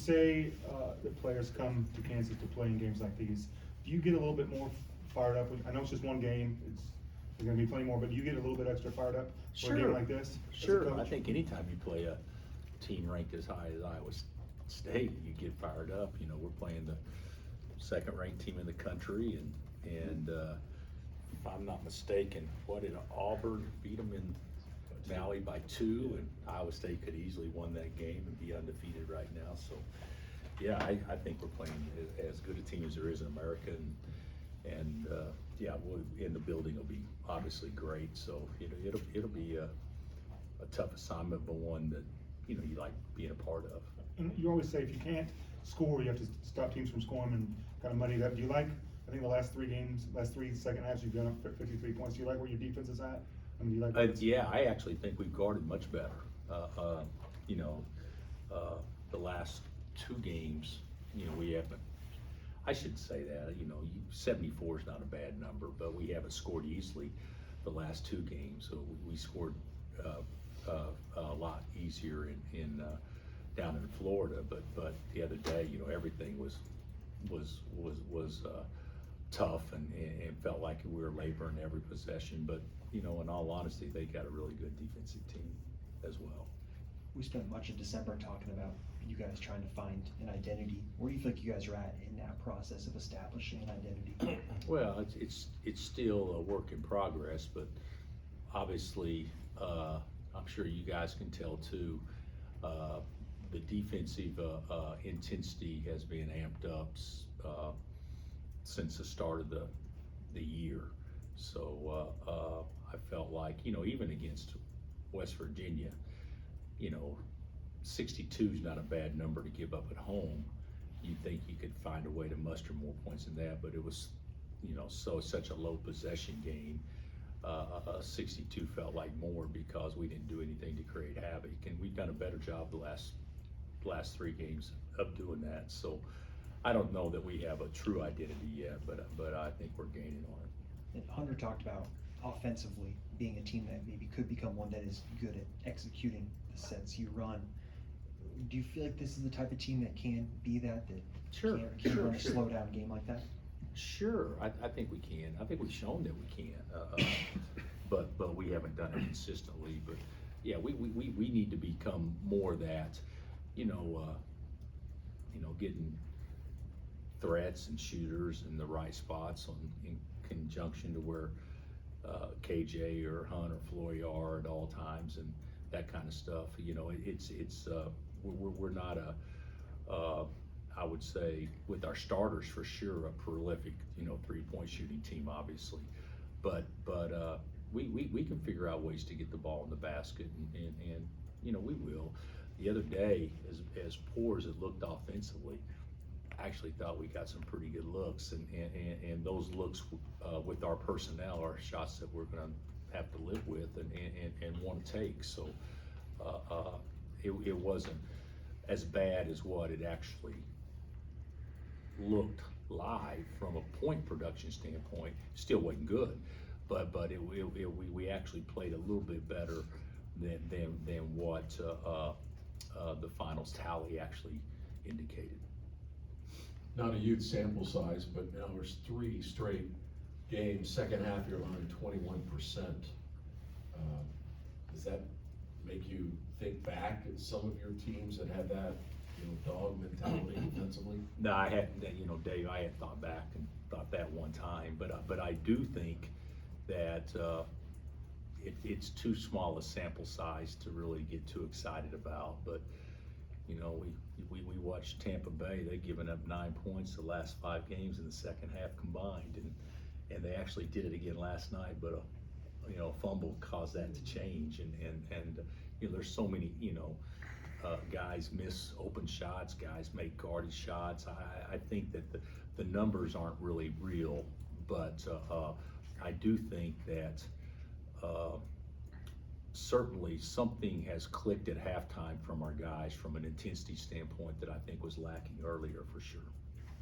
say the players come to Kansas to play in games like these, do you get a little bit more fired up? I know it's just one game. There's going to be plenty more, but do you get a little bit extra fired up for a game like this? Sure. I think anytime you play a team ranked as high as Iowa State, you get fired up. You know, we're playing the second-ranked team in the country, and if I'm not mistaken, what did Auburn beat them in Valley by 2, and Iowa State could easily won that game and be undefeated right now. So, yeah, I think we're playing as good a team as there is in America, and yeah, in the building will be obviously great. So it'll be a tough assignment, but one that you like being a part of. And you always say if you can't score, you have to stop teams from scoring and kind of muddy it up. Do you like? I think the last 3 games, last 3 second halves, you've done up 53 points. Do you like where your defense is at? I mean, do you like? Yeah, I actually think we've guarded much better. The last 2 games, we haven't. I should say that, 74 is not a bad number, but we haven't scored easily the last 2 games. So we scored a lot easier in down in Florida. But the other day, everything was tough and felt like we were laboring every possession. But in all honesty, they got a really good defensive team as well. We spent much of December talking about you guys trying to find an identity. Where do you think you guys are at in that process of establishing an identity? Well, it's still a work in progress, but obviously, I'm sure you guys can tell too. The defensive intensity has been amped up since the start of the year. So I felt like even against West Virginia, 62 is not a bad number to give up at home. You'd think you could find a way to muster more points than that, but it was, such a low possession game. 62 felt like more because we didn't do anything to create havoc, and we've done a better job the last 3 games of doing that. So I don't know that we have a true identity yet, but I think we're gaining on it. And Hunter talked about offensively being a team that maybe could become one that is good at executing the sets you run. Do you feel like this is the type of team that can be that Sure, can run a sure. slow down game like that? Sure, I think we can. I think we've shown that we can, but we haven't done it consistently. But yeah, we need to become more that, getting threats and shooters in the right spots in conjunction to where KJ or Hunt or Flory are at all times and that kind of stuff. We're not I would say with our starters for sure a prolific 3-point shooting team obviously, but we can figure out ways to get the ball in the basket and we will. The other day, as poor as it looked offensively, I actually thought we got some pretty good looks, and those looks with our personnel are shots that we're going to have to live with and want to take. So it wasn't as bad as what it actually looked live from a point production standpoint. Still wasn't good, but we actually played a little bit better than what the finals tally actually indicated. Not a huge sample size, but now there's 3 straight games. Second half, you're allowing 21%. Does that make you think back at some of your teams that had that, dog mentality defensively? No, I hadn't. Dave, I had thought back and thought that one time, but I do think that it's too small a sample size to really get too excited about. But we watched Tampa Bay. They've given up 9 points the last 5 games in the second half combined, and they actually did it again last night. But a fumble caused that to change, and there's so many guys miss open shots, guys make guarded shots. I think that the numbers aren't really real, but I do think that certainly something has clicked at halftime from our guys from an intensity standpoint that I think was lacking earlier for sure.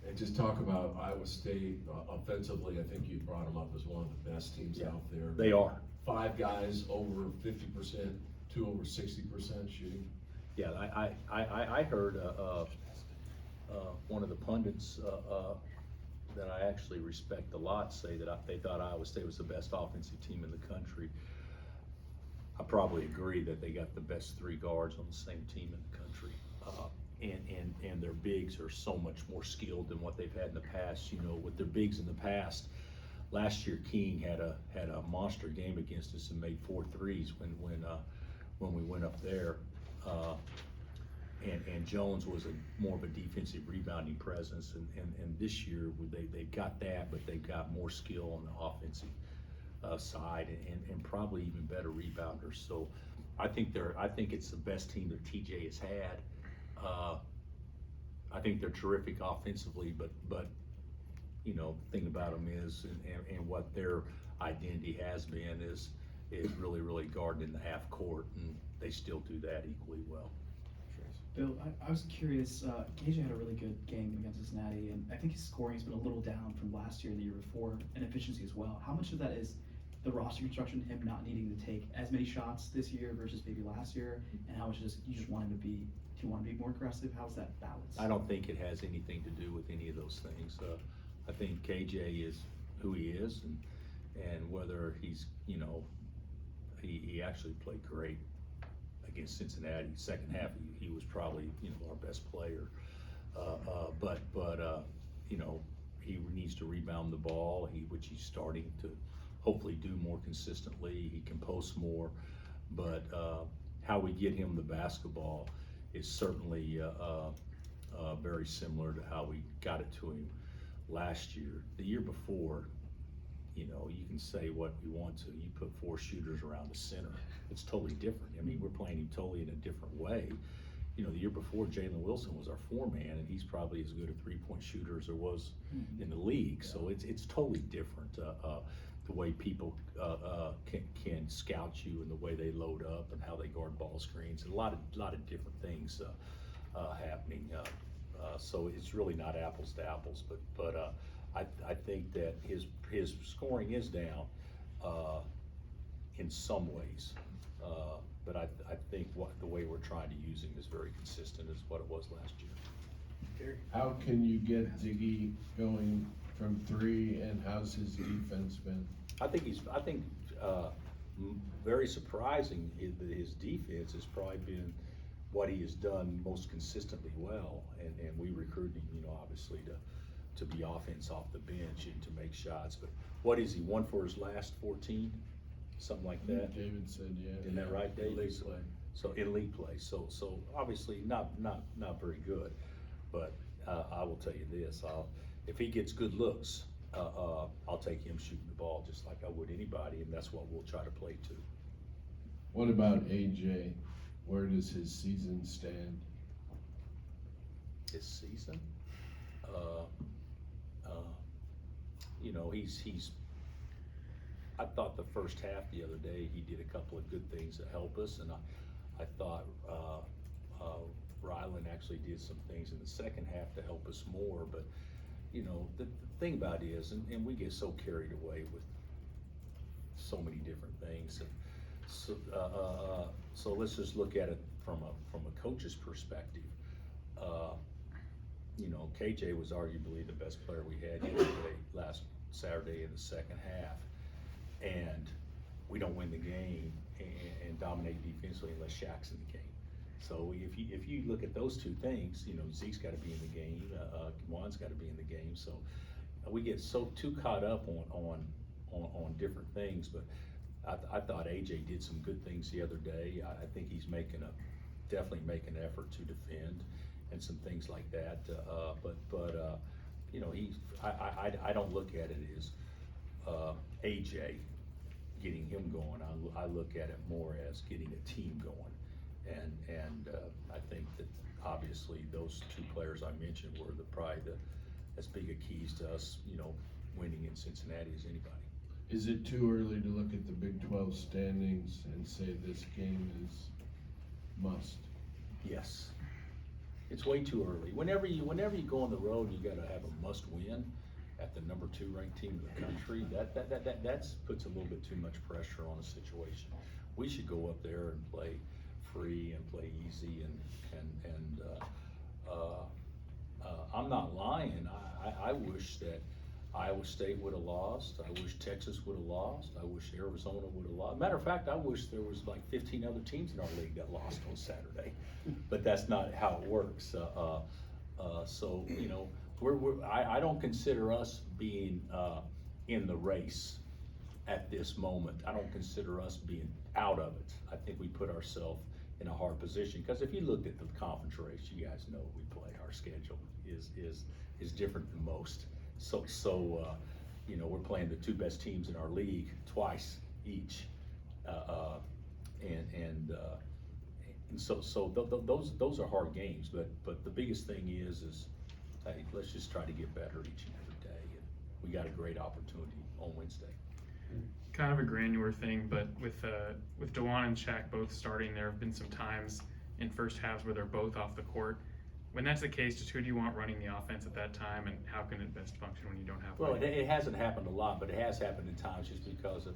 And just talk about Iowa State offensively. I think you brought them up as one of the best teams out there. They are. 5 guys over 50%, 2 over 60% shooting. Yeah, I heard one of the pundits, that I actually respect a lot say that they thought Iowa State was the best offensive team in the country. I probably agree that they got the best 3 guards on the same team in the country. And their bigs are so much more skilled than what they've had in the past. You know, with their bigs in the past, last year King had a monster game against us and made 4 threes when we went up there. And Jones was more of a defensive rebounding presence, and this year they've got that, but they've got more skill on the offensive side and probably even better rebounders. So I think it's the best team that TJ has had. I think they're terrific offensively, but you know, the thing about them is, and what their identity has been is really guarding in the half court, and they still do that equally well. Bill, I was curious, KJ had a really good game against Cincinnati, and I think his scoring has been a little down from last year and the year before, and efficiency as well. How much of that is the roster construction, him not needing to take as many shots this year versus maybe last year, and how much you just want him to be, do you want to be more aggressive? How's that balance? I don't think it has anything to do with any of those things. I think KJ is who he is, and whether he's, you know, he actually played great against Cincinnati. Second half, he was probably, you know, our best player. But you know, he needs to rebound the ball, which he's starting to hopefully do more consistently. He can post more, but how we get him the basketball is certainly very similar to how we got it to him last year. The year before, you know, you can say what you want to. You put 4 shooters around the center. It's totally different. I mean, we're playing him totally in a different way. You know, the year before, Jalen Wilson was our 4-man, and he's probably as good a 3-point shooter as there was in the league. So it's totally different. The way people can scout you, and the way they load up, and how they guard ball screens, and a lot of different things happening. So it's really not apples to apples, but I think that his scoring is down in some ways, but I think the way we're trying to use him is very consistent as what it was last year. How can you get Ziggy going from 3, and how's his defense been? I think very surprising his defense has probably been what he has done most consistently well, and we recruited him, you know, obviously to be offense off the bench and to make shots. But what is he, 1 for his last 14? Something like that? David said, yeah. Isn't that right, David? League play. So in league play, so obviously not very good, but I will tell you this, if he gets good looks, I'll take him shooting the ball just like I would anybody, and that's what we'll try to play to. What about AJ? Where does his season stand? His season? You know, I thought the first half the other day, he did a couple of good things to help us, and I thought Ryland actually did some things in the second half to help us more, but you know, the thing about it is, and we get so carried away with so many different things, and so let's just look at it from a coach's perspective. You know, KJ was arguably the best player we had yesterday, last Saturday in the second half, and we don't win the game and dominate defensively unless Shaq's in the game. So if you look at those 2 things, you know, Zeke's got to be in the game, Juan's got to be in the game. So we get too caught up on different things. But I thought AJ did some good things the other day. I think he's definitely making an effort to defend and some things like that. But you know, I don't look at it as AJ getting him going. I look at it more as getting a team going. And I think that obviously those 2 players I mentioned were probably as big a keys to us, you know, winning in Cincinnati as anybody. Is it too early to look at the Big 12 standings and say this game is must? Yes, it's way too early. Whenever you go on the road, you got to have a must win at the number 2 ranked team in the country. That puts a little bit too much pressure on a situation. We should go up there and play free and play easy, and not lying. I wish that Iowa State would have lost. I wish Texas would have lost. I wish Arizona would have lost. Matter of fact, I wish there was like 15 other teams in our league that lost on Saturday, but that's not how it works. So you know, I don't consider us being in the race at this moment. I don't consider us being out of it. I think we put ourselves in a hard position, because if you looked at the conference race, you guys know we play. Our schedule is different than most. So you know, we're playing the two best teams in our league twice each, and so those are hard games. But the biggest thing is hey, let's just try to get better each and every day. And we got a great opportunity on Wednesday. Kind of a granular thing, but with DeJuan and Shaq both starting, there have been some times in first halves where they're both off the court. When that's the case, just who do you want running the offense at that time, and how can it best function when you don't have? Well, it hasn't happened a lot, but it has happened in times just because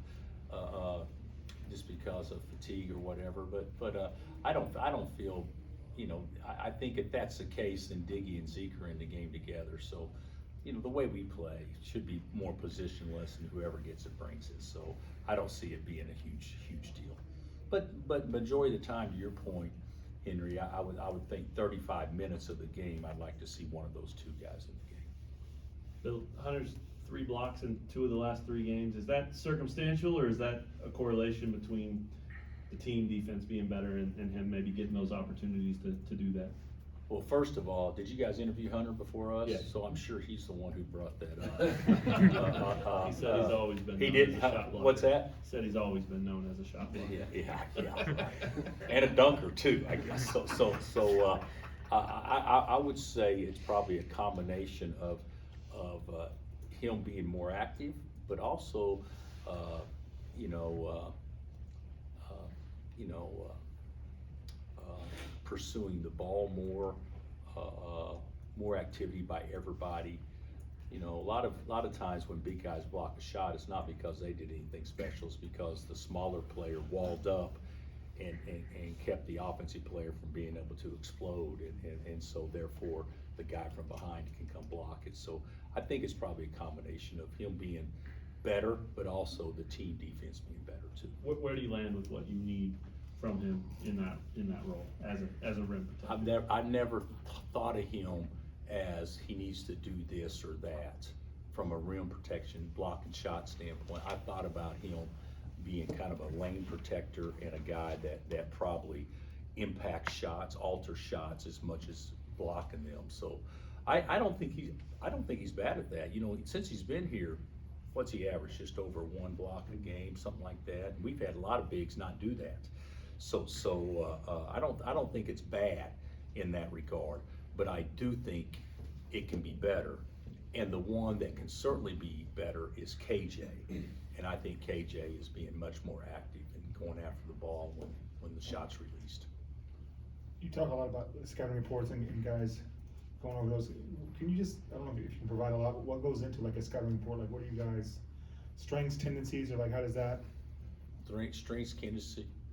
of fatigue or whatever. But I don't feel, you know, I think if that's the case, then Diggy and Zeke are in the game together. So, you know, the way we play should be more positionless, and whoever gets it brings it. So I don't see it being a huge deal. But majority of the time, to your point, Henry, I would think 35 minutes of the game, I'd like to see one of those two guys in the game. Bill, Hunter's 3 blocks in 2 of the last 3 games. Is that circumstantial, or is that a correlation between the team defense being better and him maybe getting those opportunities to do that? Well, first of all, did you guys interview Hunter before us? Yes. So I'm sure he's the one who brought that up. He said he's always been He known did. as a shot blocker. What's that? He said he's always been known as a shot blocker. Yeah. And a dunker too, I guess. So I would say it's probably a combination of him being more active, but also, pursuing the ball more activity by everybody. You know, a lot of times when big guys block a shot, it's not because they did anything special. It's because the smaller player walled up and kept the offensive player from being able to explode, and so therefore the guy from behind can come block it. So I think it's probably a combination of him being better, but also the team defense being better too. Where do you land with what you need from him in that role as a rim protector? I've never thought of him as he needs to do this or that from a rim protection, block and shot standpoint. I thought about him being kind of a lane protector and a guy that probably impacts shots, alters shots as much as blocking them. So I don't think he's bad at that. You know, since he's been here, what's he average? Just over 1 block a game, something like that. And we've had a lot of bigs not do that. So I don't think it's bad in that regard, but I do think it can be better. And the one that can certainly be better is KJ. And I think KJ is being much more active and going after the ball when the shot's released. You talk a lot about scouting reports and guys going over those. Can you just, I don't know if you can provide a lot, what goes into like a scouting report? Like what are you guys, strengths, tendencies, or like how does that? Strengths,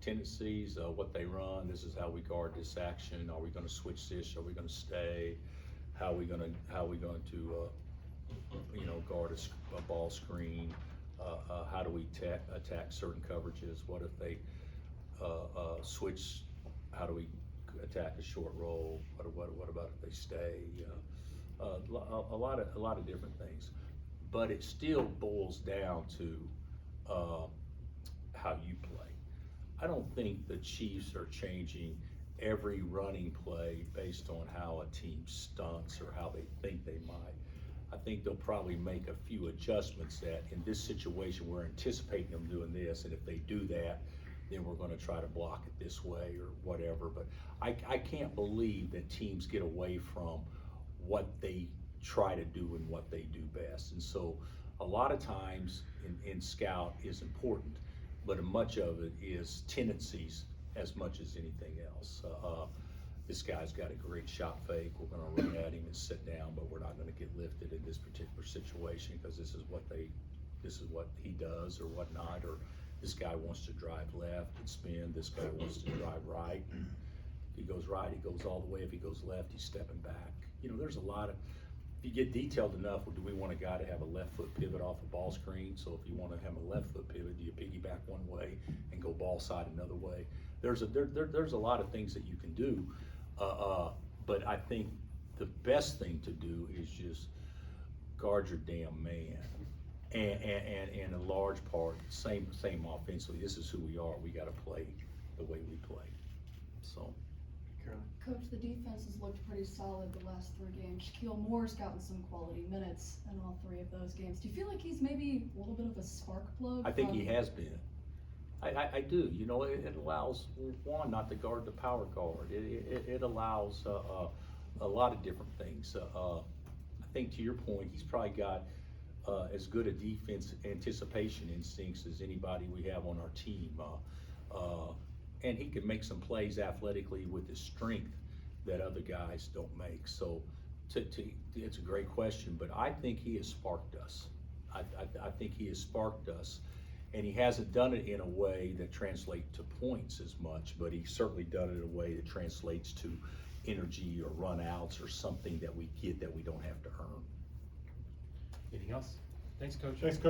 tendencies, what they run. This is how we guard this action. Are we going to switch this? Are we going to stay? How are we going to guard a ball screen? How do we attack certain coverages? What if they switch? How do we attack a short roll? What about if they stay? A lot of different things, but it still boils down to how you play. I don't think the Chiefs are changing every running play based on how a team stunts or how they think they might. I think they'll probably make a few adjustments that in this situation we're anticipating them doing this, and if they do that, then we're going to try to block it this way or whatever. But I can't believe that teams get away from what they try to do and what they do best. And so a lot of times in scout is important, but much of it is tendencies as much as anything else. This guy's got a great shot fake. We're going to run at him and sit down, but we're not going to get lifted in this particular situation because this is what he does or whatnot. Or this guy wants to drive left and spin. This guy wants to drive right. If he goes right, he goes all the way. If he goes left, he's stepping back. You know, there's a lot if you get detailed enough, do we want a guy to have a left foot pivot off a ball screen? So if you want to have a left foot pivot, do you piggyback one way and go ball side another way? There's a lot of things that you can do, but I think the best thing to do is just guard your damn man. And in a large part, same offensively. This is who we are. We got to play the way we play. So. Coach, the defense has looked pretty solid the last 3 games. Shaquille Moore's gotten some quality minutes in all 3 of those games. Do you feel like he's maybe a little bit of a spark plug? I think he has been. I do. You know, it allows Juan not to guard the power guard. It allows a lot of different things. I think to your point, he's probably got as good a defense anticipation instincts as anybody we have on our team. And he can make some plays athletically with his strength that other guys don't make. So it's a great question, but I think he has sparked us. I think he has sparked us, and he hasn't done it in a way that translates to points as much, but he's certainly done it in a way that translates to energy or run outs or something that we get that we don't have to earn. Anything else? Thanks, Coach. Thanks, Coach.